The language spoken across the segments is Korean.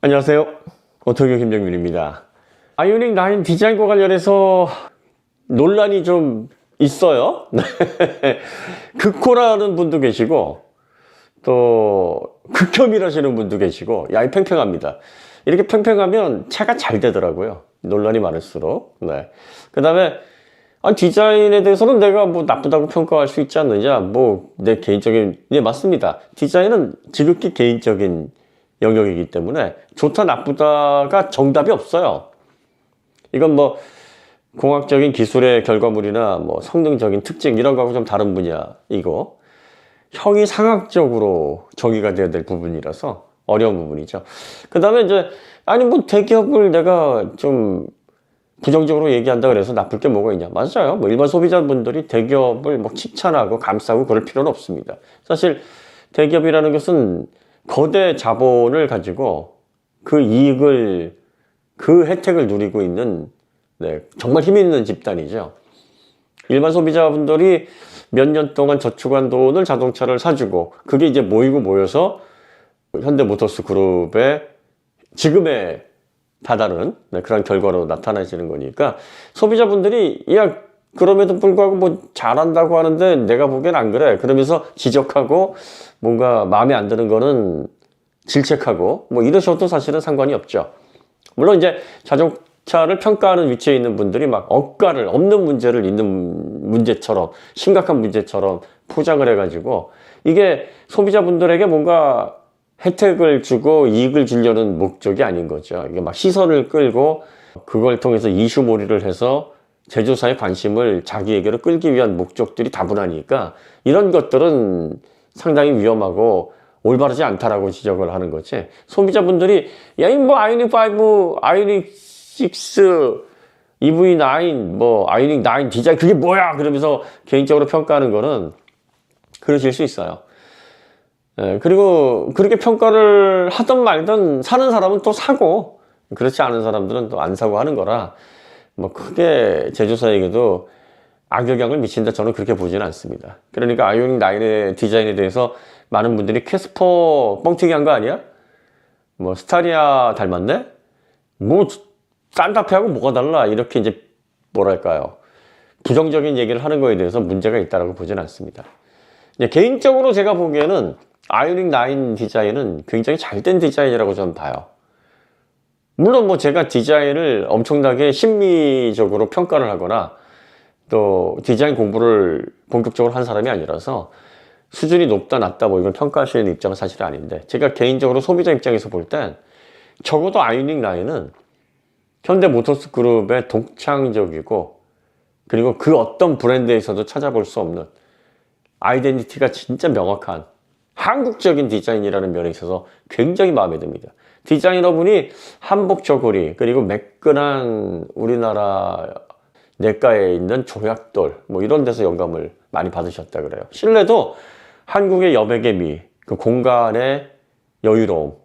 안녕하세요. 오토교 김정민입니다. 아이오닉 9 디자인과 관련해서 논란이 좀 있어요. 극호라는 분도 계시고 또 극혐이라시는 분도 계시고, 야, 이 팽팽합니다. 이렇게 팽팽하면 차가 잘 되더라고요. 논란이 많을수록. 네. 그 다음에 디자인에 대해서는 내가 뭐 나쁘다고 평가할 수 있지 않느냐, 뭐 내 개인적인, 네, 맞습니다. 디자인은 지극히 개인적인 영역이기 때문에 좋다 나쁘다가 정답이 없어요. 이건 뭐 공학적인 기술의 결과물이나 뭐 성능적인 특징 이런 거하고 좀 다른 분야이고, 형이상학적으로 정의가 돼야 될 부분이라서 어려운 부분이죠. 그 다음에 이제 뭐 대기업을 내가 좀 부정적으로 얘기한다 그래서 나쁠 게 뭐가 있냐. 맞아요. 뭐 일반 소비자분들이 대기업을 뭐 칭찬하고 감싸고 그럴 필요는 없습니다. 사실 대기업이라는 것은 거대 자본을 가지고 그 이익을, 그 혜택을 누리고 있는, 네, 정말 힘 있는 집단이죠. 일반 소비자분들이 몇 년 동안 저축한 돈을 자동차를 사주고 그게 이제 모이고 모여서 현대모터스 그룹의 지금의 다다른, 네, 그런 결과로 나타나지는 거니까, 소비자분들이 야, 그럼에도 불구하고 뭐 잘한다고 하는데 내가 보기엔 안 그래 그러면서 지적하고 뭔가 마음에 안 드는 거는 질책하고 뭐 이러셔도 사실은 상관이 없죠. 물론 이제 자동차를 평가하는 위치에 있는 분들이 막 억가를, 없는 문제를 있는 문제처럼, 심각한 문제처럼 포장을 해가지고 이게 소비자분들에게 뭔가 혜택을 주고 이익을 주려는 목적이 아닌 거죠. 이게 막 시선을 끌고 그걸 통해서 이슈몰이를 해서 제조사의 관심을 자기에게로 끌기 위한 목적들이 다분하니까 이런 것들은 상당히 위험하고 올바르지 않다라고 지적을 하는 거지. 소비자분들이 야, 이 뭐 아이오닉 5, 아이오닉 6, EV9, 뭐 아이오닉 9 디자인 그게 뭐야 그러면서 개인적으로 평가하는 거는 그러실 수 있어요. 예, 그리고 그렇게 평가를 하든 말든 사는 사람은 또 사고, 그렇지 않은 사람들은 또 안 사고 하는 거라 뭐 크게 제조사에게도 악영향을 미친다, 저는 그렇게 보지는 않습니다. 그러니까 아이오닉 9의 디자인에 대해서 많은 분들이 캐스퍼 뻥튀기 한 거 아니야? 뭐 스타리아 닮았네? 뭐 산타페하고 뭐가 달라? 이렇게 이제 뭐랄까요, 부정적인 얘기를 하는 거에 대해서 문제가 있다고 보지는 않습니다. 개인적으로 제가 보기에는 아이오닉 9 디자인은 굉장히 잘된 디자인이라고 저는 봐요. 물론 뭐 제가 디자인을 엄청나게 심미적으로 평가를 하거나 또 디자인 공부를 본격적으로 한 사람이 아니라서 수준이 높다 낮다 뭐 이걸 평가할 수 있는 입장은 사실 아닌데, 제가 개인적으로 소비자 입장에서 볼 땐 적어도 아이오닉 9은 현대모터스 그룹의 독창적이고, 그리고 그 어떤 브랜드에서도 찾아볼 수 없는 아이덴티티가 진짜 명확한 한국적인 디자인이라는 면에 있어서 굉장히 마음에 듭니다. 디자이너분이 한복 저고리, 그리고 매끈한 우리나라 내과에 있는 조약돌 뭐 이런 데서 영감을 많이 받으셨다 그래요. 실내도 한국의 여백의 미, 그 공간의 여유로움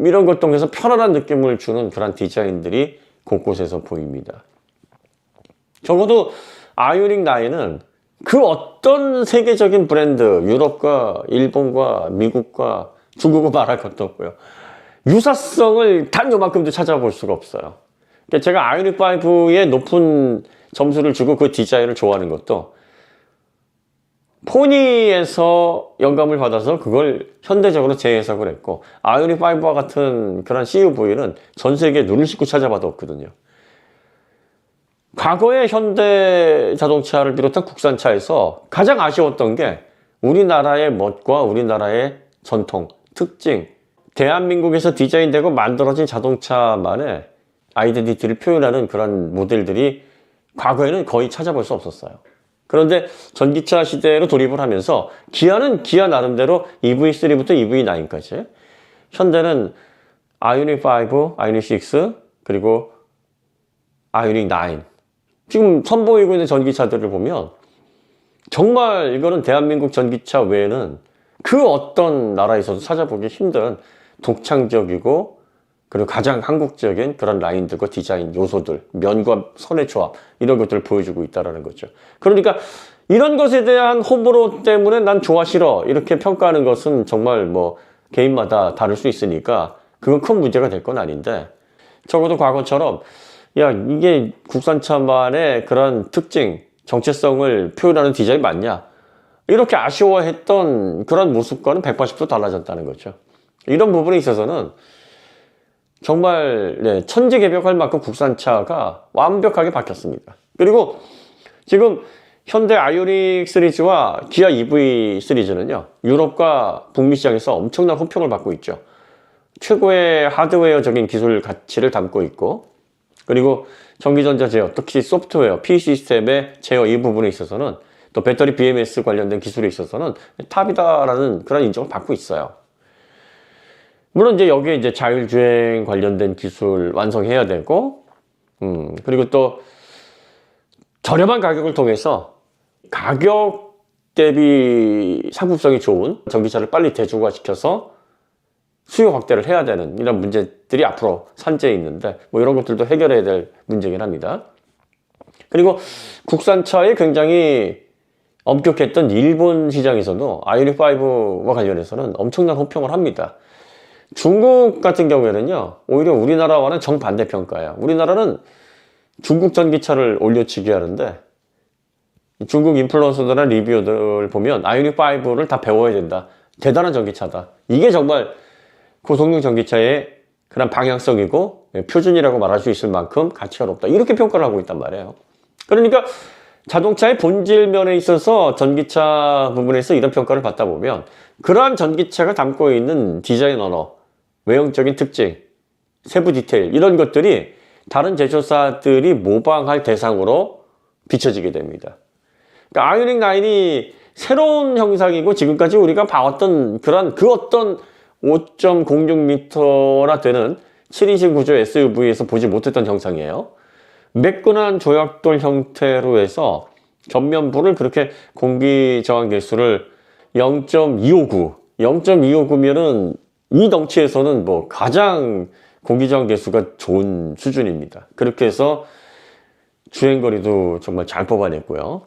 이런 것 통해서 편안한 느낌을 주는 그런 디자인들이 곳곳에서 보입니다. 적어도 아이오닉 9은 그 어떤 세계적인 브랜드, 유럽과 일본과 미국과 중국은 말할 것도 없고요, 유사성을 단 요만큼도 찾아볼 수가 없어요. 그러니까 제가 아이오닉 5에 높은 점수를 주고 그 디자인을 좋아하는 것도 포니에서 영감을 받아서 그걸 현대적으로 재해석을 했고, 아이오닉 5와 같은 그런 CUV는 전 세계에 눈을 씻고 찾아봐도 없거든요. 과거의 현대 자동차를 비롯한 국산차에서 가장 아쉬웠던 게 우리나라의 멋과 우리나라의 전통, 특징, 대한민국에서 디자인되고 만들어진 자동차만의 아이덴티티를 표현하는 그런 모델들이 과거에는 거의 찾아볼 수 없었어요. 그런데 전기차 시대로 돌입을 하면서 기아는 기아 나름대로 EV3부터 EV9까지, 현대는 아이오닉 5, 아이오닉 6, 그리고 아이오닉 9, 지금 선보이고 있는 전기차들을 보면 정말 이거는 대한민국 전기차 외에는 그 어떤 나라에서도 찾아보기 힘든 독창적이고, 그리고 가장 한국적인 그런 라인들과 디자인 요소들, 면과 선의 조합 이런 것들을 보여주고 있다는 거죠. 그러니까 이런 것에 대한 호불호 때문에 난 좋아 싫어 이렇게 평가하는 것은 정말 뭐 개인마다 다를 수 있으니까 그건 큰 문제가 될 건 아닌데, 적어도 과거처럼 야, 이게 국산차만의 그런 특징, 정체성을 표현하는 디자인 맞냐? 이렇게 아쉬워했던 그런 모습과는 180도 달라졌다는 거죠. 이런 부분에 있어서는 정말 네, 천지개벽할 만큼 국산차가 완벽하게 바뀌었습니다. 그리고 지금 현대 아이오닉 시리즈와 기아 EV 시리즈는요, 유럽과 북미 시장에서 엄청난 호평을 받고 있죠. 최고의 하드웨어적인 기술 가치를 담고 있고, 그리고 전기전자 제어, 특히 소프트웨어, P 시스템의 제어 이 부분에 있어서는, 또 배터리 BMS 관련된 기술에 있어서는 탑이다라는 그런 인정을 받고 있어요. 물론 이제 여기에 이제 자율주행 관련된 기술 완성해야 되고, 그리고 또 저렴한 가격을 통해서 가격 대비 상품성이 좋은 전기차를 빨리 대중화시켜서 수요 확대를 해야 되는 이런 문제들이 앞으로 산재해 있는데, 뭐 이런 것들도 해결해야 될 문제긴 합니다. 그리고 국산차에 굉장히 엄격했던 일본 시장에서도 아이오닉5와 관련해서는 엄청난 호평을 합니다. 중국 같은 경우에는요, 오히려 우리나라와는 정반대 평가예요. 우리나라는 중국 전기차를 올려치기 하는데, 중국 인플루언서들이나 리뷰들 보면 아이오닉5를 다 배워야 된다. 대단한 전기차다. 이게 정말 고성능 전기차의 그런 방향성이고 표준이라고 말할 수 있을 만큼 가치가 높다. 이렇게 평가를 하고 있단 말이에요. 그러니까 자동차의 본질 면에 있어서 전기차 부분에서 이런 평가를 받다 보면, 그러한 전기차가 담고 있는 디자인 언어, 외형적인 특징, 세부 디테일, 이런 것들이 다른 제조사들이 모방할 대상으로 비춰지게 됩니다. 그러니까 아이오닉 9이 새로운 형상이고, 지금까지 우리가 봐왔던 그런 그 어떤 5.06m나 되는 7인승 구조 SUV에서 보지 못했던 형상이에요. 매끈한 조약돌 형태로 해서 전면부를 그렇게 공기 저항 계수를 0.259, 0.259면은 이 덩치에서는 뭐 가장 공기 저항 계수가 좋은 수준입니다. 그렇게 해서 주행거리도 정말 잘 뽑아냈고요.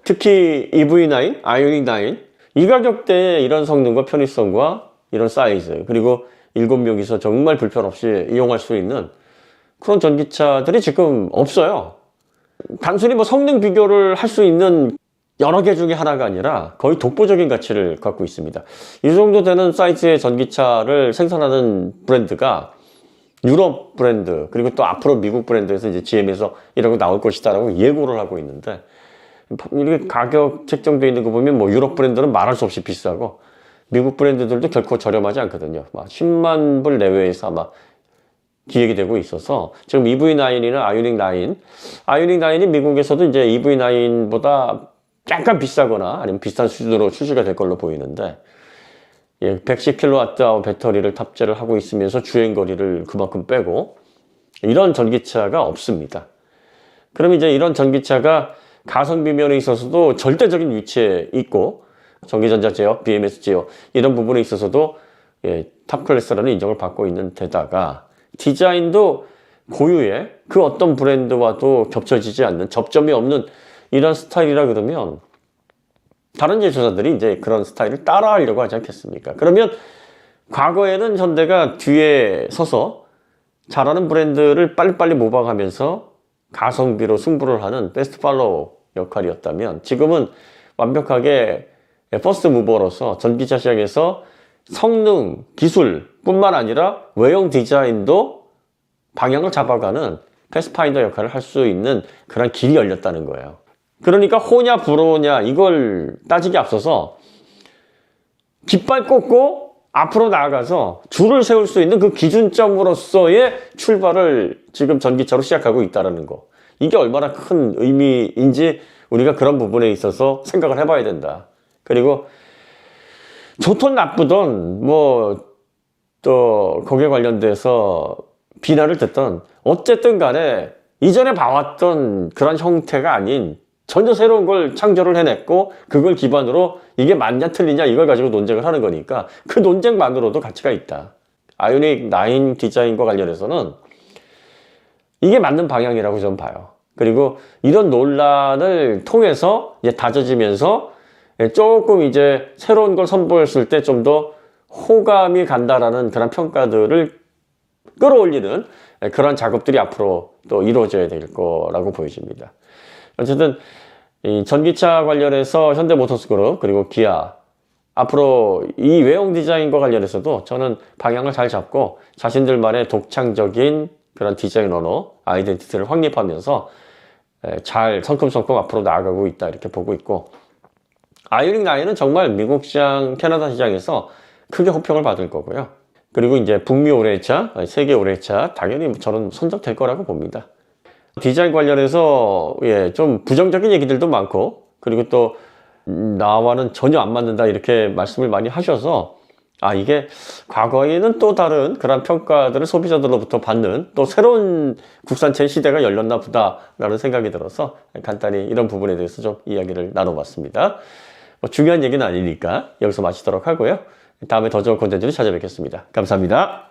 특히 EV9, 아이오닉 9, 이 가격대에 이런 성능과 편의성과 이런 사이즈, 그리고 7명이서 정말 불편 없이 이용할 수 있는 그런 전기차들이 지금 없어요. 단순히 뭐 성능 비교를 할 수 있는 여러 개 중에 하나가 아니라 거의 독보적인 가치를 갖고 있습니다. 이 정도 되는 사이즈의 전기차를 생산하는 브랜드가 유럽 브랜드, 그리고 또 앞으로 미국 브랜드에서 이제 GM에서 이런 거 나올 것이다라고 예고를 하고 있는데, 이렇게 가격 책정되어 있는 거 보면 뭐 유럽 브랜드는 말할 수 없이 비싸고, 미국 브랜드들도 결코 저렴하지 않거든요. 막 10만 불 내외에서 아마 기획이 되고 있어서, 지금 EV9이나 아이오닉 9이 미국에서도 이제 EV9보다 약간 비싸거나 아니면 비슷한 수준으로 출시가 될 걸로 보이는데, 예, 110kWh 배터리를 탑재를 하고 있으면서 주행거리를 그만큼 빼고, 이런 전기차가 없습니다. 그럼 이제 이런 전기차가 가성비 면에 있어서도 절대적인 위치에 있고, 전기전자 제어, BMS 제어, 이런 부분에 있어서도 예, 탑 클래스라는 인정을 받고 있는 데다가, 디자인도 고유의 그 어떤 브랜드와도 겹쳐지지 않는, 접점이 없는 이런 스타일이라 그러면 다른 제조사들이 이제 그런 스타일을 따라 하려고 하지 않겠습니까? 그러면 과거에는 현대가 뒤에 서서 잘하는 브랜드를 빨리빨리 모방하면서 가성비로 승부를 하는 베스트 팔로우 역할이었다면, 지금은 완벽하게 퍼스트 무버로서 전기차 시장에서 성능, 기술뿐만 아니라 외형 디자인도 방향을 잡아가는 패스파인더 역할을 할 수 있는 그런 길이 열렸다는 거예요. 그러니까 호냐 불호냐 이걸 따지기 앞서서 깃발 꽂고 앞으로 나아가서 줄을 세울 수 있는 그 기준점으로서의 출발을 지금 전기차로 시작하고 있다는 거. 이게 얼마나 큰 의미인지 우리가 그런 부분에 있어서 생각을 해봐야 된다. 그리고 좋든 나쁘든 뭐 또 거기에 관련돼서 비난을 듣던, 어쨌든 간에 이전에 봐왔던 그런 형태가 아닌 전혀 새로운 걸 창조를 해냈고, 그걸 기반으로 이게 맞냐 틀리냐 이걸 가지고 논쟁을 하는 거니까 그 논쟁만으로도 가치가 있다. 아이오닉 9 디자인과 관련해서는 이게 맞는 방향이라고 저는 봐요. 그리고 이런 논란을 통해서 이제 다져지면서 조금 이제 새로운 걸 선보였을 때 좀 더 호감이 간다라는 그런 평가들을 끌어올리는 그런 작업들이 앞으로 또 이루어져야 될 거라고 보여집니다. 어쨌든 이 전기차 관련해서 현대모터스그룹 그리고 기아 앞으로 이 외형 디자인과 관련해서도 저는 방향을 잘 잡고 자신들만의 독창적인 그런 디자인 언어, 아이덴티티를 확립하면서 잘 성큼성큼 앞으로 나아가고 있다 이렇게 보고 있고, 아이오닉 9은 정말 미국 시장, 캐나다 시장에서 크게 호평을 받을 거고요. 그리고 이제 북미 올해차, 세계 올해차 당연히 저는 선정될 거라고 봅니다. 디자인 관련해서 좀 부정적인 얘기들도 많고, 그리고 또 나와는 전혀 안 맞는다 이렇게 말씀을 많이 하셔서 이게 과거에는 또 다른 그런 평가들을 소비자들로부터 받는 또 새로운 국산차의 시대가 열렸나 보다 라는 생각이 들어서 간단히 이런 부분에 대해서 좀 이야기를 나눠봤습니다. 중요한 얘기는 아니니까 여기서 마치도록 하고요. 다음에 더 좋은 콘텐츠로 찾아뵙겠습니다. 감사합니다.